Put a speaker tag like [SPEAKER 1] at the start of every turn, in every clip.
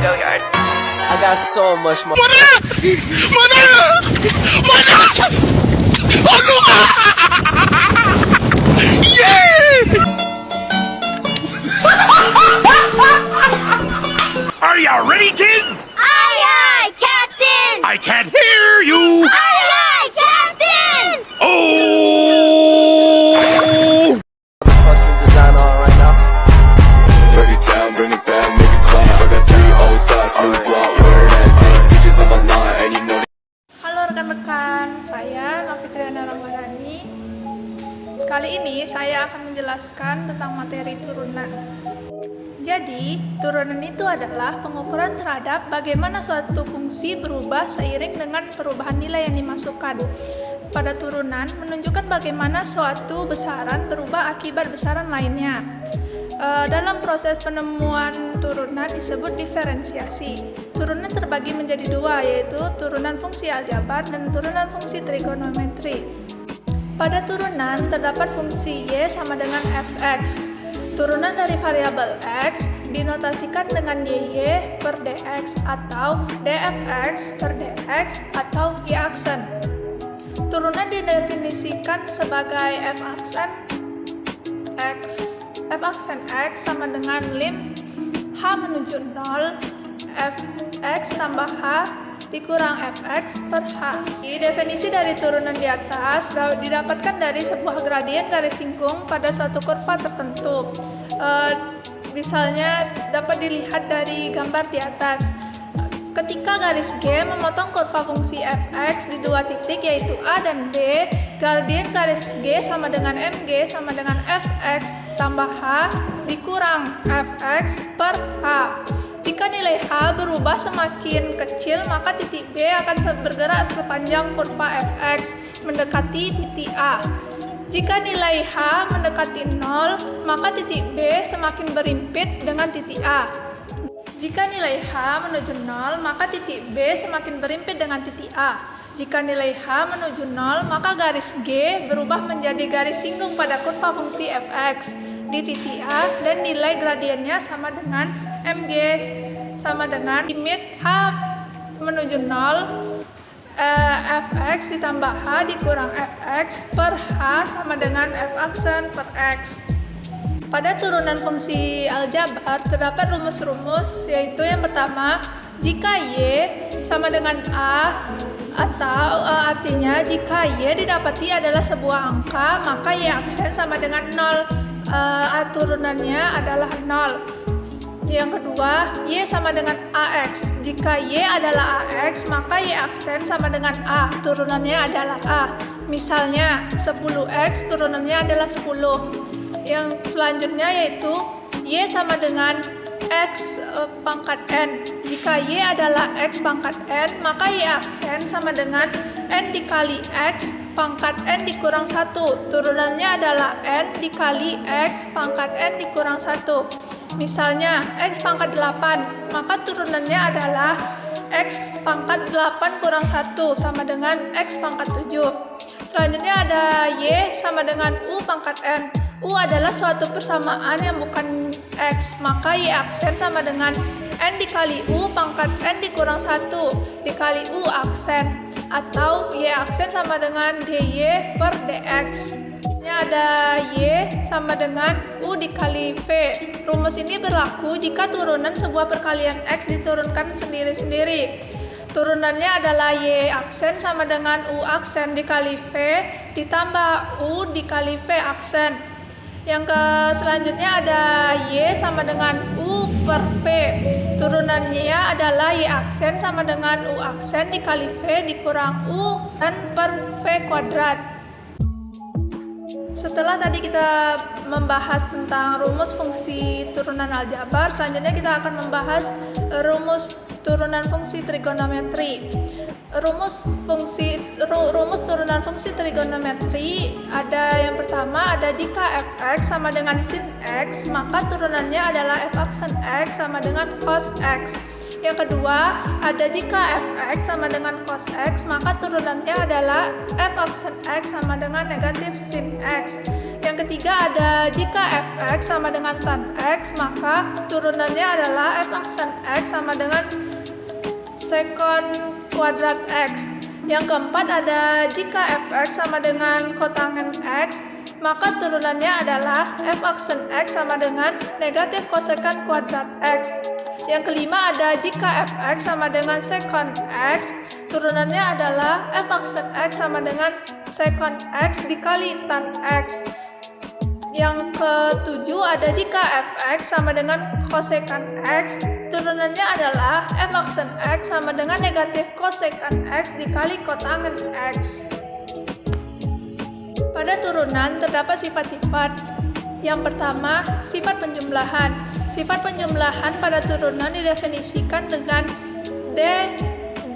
[SPEAKER 1] Hilliard. I got so much more.
[SPEAKER 2] Are you ready, kids?
[SPEAKER 3] Aye, aye, Captain!
[SPEAKER 2] I can't hear you.
[SPEAKER 3] Aye, aye, Captain!
[SPEAKER 2] Oh!
[SPEAKER 1] Fucking design on right now.
[SPEAKER 4] Break it down, bring it back, make it clap. I got 3 old thoughts, new block, where that thing. Bitches on my line, and you know
[SPEAKER 5] Halo rekan-rekan, saya Novitriana Ramadhani. Kali ini saya akan menjelaskan tentang materi turunan. Jadi, turunan itu adalah pengukuran terhadap bagaimana suatu fungsi berubah seiring dengan perubahan nilai yang dimasukkan. Pada turunan menunjukkan bagaimana suatu besaran berubah akibat besaran lainnya. Dalam proses penemuan turunan disebut diferensiasi. Turunan terbagi menjadi dua, yaitu turunan fungsi aljabar dan turunan fungsi trigonometri. Pada turunan terdapat fungsi y sama dengan fx. Turunan dari variabel x dinotasikan dengan dy per dx atau dfx per dx atau y aksen. Turunan didefinisikan sebagai f aksen x sama dengan lim h menuju 0 fx tambah h dikurang fx per h. Definisi dari turunan di atas didapatkan dari sebuah gradien garis singkung pada suatu kurva tertentu. Misalnya dapat dilihat dari gambar di atas. Ketika garis G memotong kurva fungsi fx di dua titik yaitu A dan B, gradien garis G sama dengan mg sama dengan fx tambah h dikurang fx per h. Jika nilai H berubah semakin kecil, maka titik B akan bergerak sepanjang kurva fx mendekati titik A. Jika nilai H mendekati 0, maka titik B semakin berimpit dengan titik A. Jika nilai H menuju 0, maka titik B semakin berimpit dengan titik A. Jika nilai H menuju 0, maka garis G berubah menjadi garis singgung pada kurva fungsi fx di titik A dan nilai gradiennya sama dengan mg sama dengan limit H menuju 0 fx ditambah H dikurang fx per H sama dengan f aksen per x. Pada turunan fungsi aljabar terdapat rumus-rumus, yaitu yang pertama, jika y sama dengan a atau artinya jika y didapati adalah sebuah angka, maka y aksen sama dengan 0. Turunannya adalah 0. Yang kedua, y sama dengan ax. Jika y adalah ax, maka y aksen sama dengan a. Turunannya adalah a. Misalnya 10x turunannya adalah 10. Yang selanjutnya yaitu y sama dengan x pangkat n. Jika y adalah x pangkat n, maka y aksen sama dengan n dikali x pangkat n dikurang 1. Turunannya adalah n dikali x pangkat n dikurang 1. Misalnya x pangkat 8, maka turunannya adalah x pangkat 8 kurang 1 sama dengan x pangkat 7. Selanjutnya ada y sama dengan u pangkat n. U adalah suatu persamaan yang bukan x, maka y aksen sama dengan n dikali u pangkat n dikurang 1 dikali u aksen, atau y aksen sama dengan dy per dx. Ini ada y sama dengan u dikali v. Rumus ini berlaku jika turunan sebuah perkalian x diturunkan sendiri-sendiri. Turunannya adalah y aksen sama dengan u aksen dikali v ditambah u dikali v aksen. Yang selanjutnya ada y sama dengan u per v. Turunannya adalah y aksen sama dengan u aksen dikali v dikurang u dan per v kuadrat. Setelah tadi kita membahas tentang rumus fungsi turunan aljabar, selanjutnya kita akan membahas rumus turunan fungsi trigonometri. Rumus turunan fungsi trigonometri ada yang pertama, ada jika fx sama dengan sin x, maka turunannya adalah f aksen x sama dengan cos x. Yang kedua, ada jika fx sama dengan cos x, maka turunannya adalah f aksen x sama dengan negatif sin x. Yang ketiga ada jika fx sama dengan tan x, maka turunannya adalah f aksen x sama dengan sekon kuadrat x. Yang keempat ada jika fx sama dengan kotangen x, maka turunannya adalah f aksen x sama dengan negatif kosekan kuadrat x. Yang kelima ada jika fx sama dengan sekon x, turunannya adalah f aksen x sama dengan sekon x dikali tan x. Yang ketujuh ada jika fx sama dengan kosekan x, turunannya adalah f aksen x sama dengan negatif kosekan x dikali kotangen x. Pada turunan terdapat sifat-sifat. Yang pertama, sifat penjumlahan. Sifat penjumlahan pada turunan didefinisikan dengan d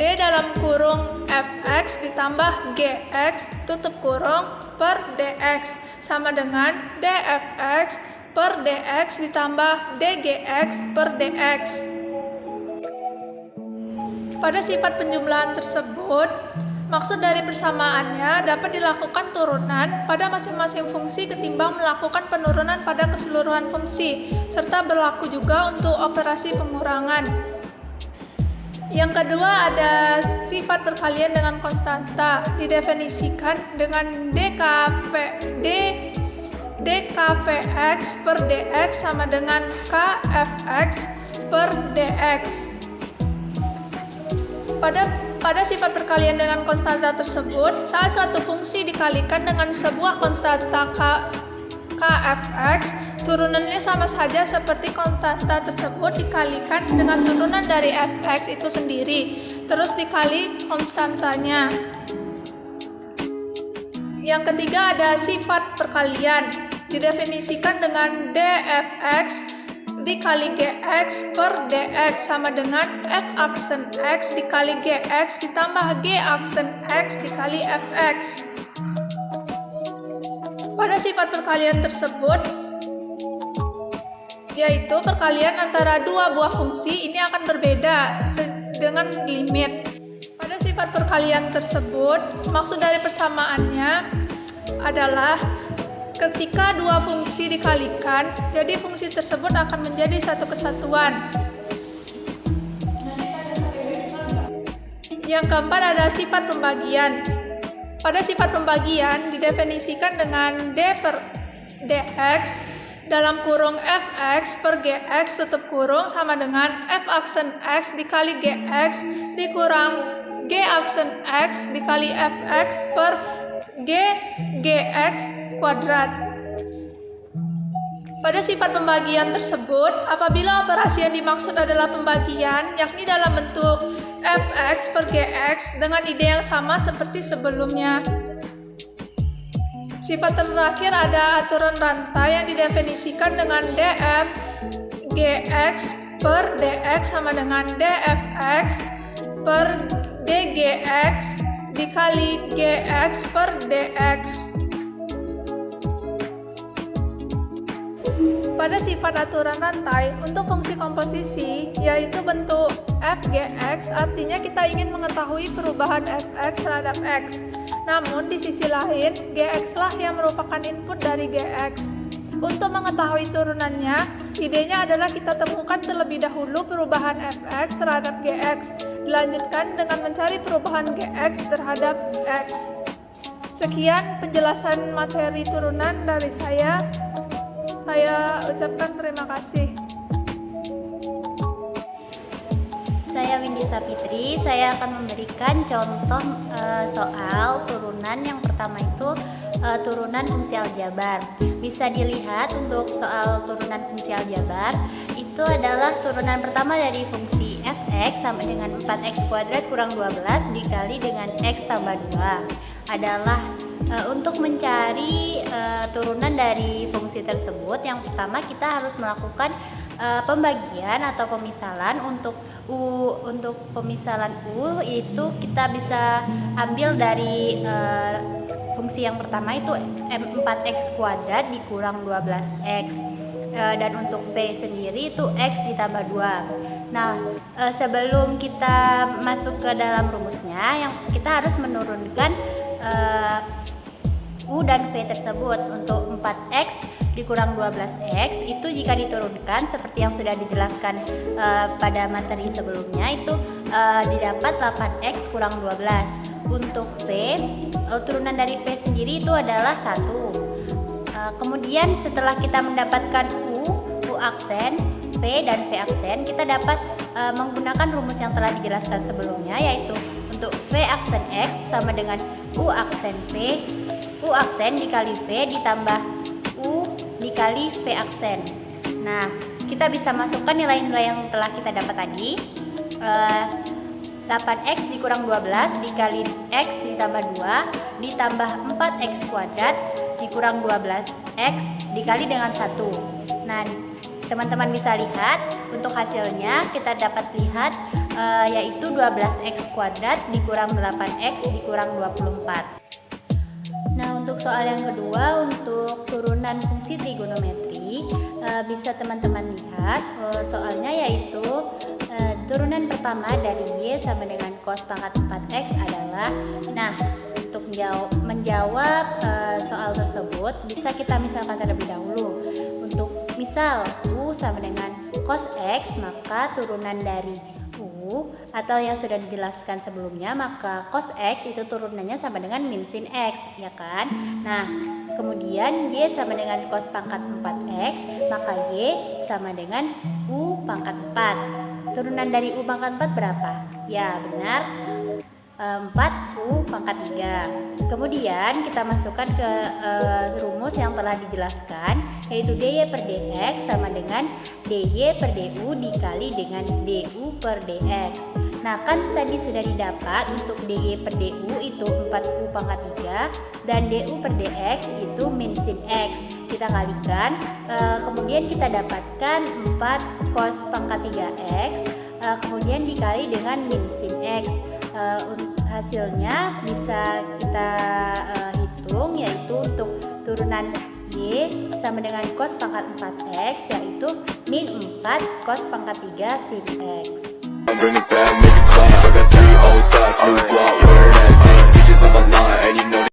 [SPEAKER 5] dalam kurung fx ditambah gx tutup kurung per dx sama dengan dfx per dx ditambah dgx per dx. Pada sifat penjumlahan tersebut, maksud dari persamaannya dapat dilakukan turunan pada masing-masing fungsi ketimbang melakukan penurunan pada keseluruhan fungsi, serta berlaku juga untuk operasi pengurangan. Yang kedua ada sifat perkalian dengan konstanta, didefinisikan dengan dkvx per dx sama dengan kfx per dx. Pada sifat perkalian dengan konstanta tersebut, saat suatu fungsi dikalikan dengan sebuah konstanta kfx, turunannya sama saja seperti konstanta tersebut dikalikan dengan turunan dari fx itu sendiri, terus dikali konstantanya. Yang ketiga ada sifat perkalian, didefinisikan dengan dfx dikali gx per dx sama dengan f aksen x dikali gx ditambah g aksen x dikali fx. Pada sifat perkalian tersebut, yaitu perkalian antara dua buah fungsi, ini akan berbeda dengan limit. Pada sifat perkalian tersebut, maksud dari persamaannya adalah ketika dua fungsi dikalikan, jadi fungsi tersebut akan menjadi satu kesatuan. Yang keempat ada sifat pembagian. Pada sifat pembagian didefinisikan dengan d per dx dalam kurung fx per gx tutup kurung sama dengan f aksen x dikali gx dikurang g aksen x dikali fx per gx kuadrat. Pada sifat pembagian tersebut, apabila operasi yang dimaksud adalah pembagian, yakni dalam bentuk fx per gx dengan ide yang sama seperti sebelumnya. Sifat terakhir ada aturan rantai yang didefinisikan dengan df gx per dx sama dengan dfx per dgx dikali gx per dx. Pada sifat aturan rantai, untuk fungsi komposisi, yaitu bentuk fgx, artinya kita ingin mengetahui perubahan fx terhadap x. Namun, di sisi lain, gx lah yang merupakan input dari gx. Untuk mengetahui turunannya, idenya adalah kita temukan terlebih dahulu perubahan fx terhadap gx, dilanjutkan dengan mencari perubahan gx terhadap x. Sekian penjelasan materi turunan dari saya. Saya ucapkan terima kasih.
[SPEAKER 6] Saya Windy Sapitri, saya akan memberikan contoh soal turunan. Yang pertama itu turunan fungsi aljabar. Bisa dilihat untuk soal turunan fungsi aljabar, itu adalah turunan pertama dari fungsi fx sama dengan 4x kuadrat kurang 12 dikali dengan x tambah 2. Adalah untuk mencari turunan dari fungsi tersebut, yang pertama kita harus melakukan pembagian atau pemisalan. Untuk pemisalan U itu kita bisa ambil dari fungsi yang pertama itu 4x kuadrat dikurang 12x, dan untuk V sendiri itu x ditambah 2. Nah, sebelum kita masuk ke dalam rumusnya, yang kita harus menurunkan U dan V tersebut. Untuk 24x dikurang 12x itu jika diturunkan seperti yang sudah dijelaskan pada materi sebelumnya itu didapat 8x kurang 12. Untuk V, turunan dari V sendiri itu adalah 1. Kemudian setelah kita mendapatkan U aksen, V dan V aksen, kita dapat menggunakan rumus yang telah dijelaskan sebelumnya, yaitu untuk V aksen X sama dengan U aksen V, U aksen dikali V ditambah U dikali V aksen. Nah, kita bisa masukkan nilai-nilai yang telah kita dapat tadi. 8x dikurang 12 dikali x ditambah 2 ditambah 4x kuadrat dikurang 12x dikali dengan 1. Nah, teman-teman bisa lihat untuk hasilnya kita dapat lihat yaitu 12x kuadrat dikurang 8x dikurang 24. Nah, untuk soal yang kedua, untuk turunan fungsi trigonometri, bisa teman-teman lihat soalnya yaitu turunan pertama dari Y sama dengan cos pangkat 4x adalah, nah untuk menjawab soal tersebut bisa kita misalkan terlebih dahulu. Untuk misal U sama dengan cos X, maka turunan dari U atau yang sudah dijelaskan sebelumnya, maka cos X itu turunannya sama dengan min sin X, ya kan? Nah, kemudian Y sama dengan cos pangkat 4X, maka Y sama dengan U pangkat 4. Turunan dari U pangkat 4 berapa? Ya, benar, 4U pangkat 3. Kemudian kita masukkan ke rumus yang telah dijelaskan, yaitu dy per dx sama dengan dy per du dikali dengan du per dx. Nah, kan tadi sudah didapat untuk dy per du itu 4u pangkat 3 dan du per dx itu min sin x. Kita kalikan, kemudian kita dapatkan 4 cos pangkat 3x, kemudian dikali dengan min sin x. Hasilnya bisa kita hitung, yaitu untuk turunan Y sama dengan cos pangkat 4x yaitu min 4 cos pangkat 3 sin x.
[SPEAKER 4] Bring it back, make it clap. I got 3 old thoughts, new block, where that thing. Bitches on my line, and you know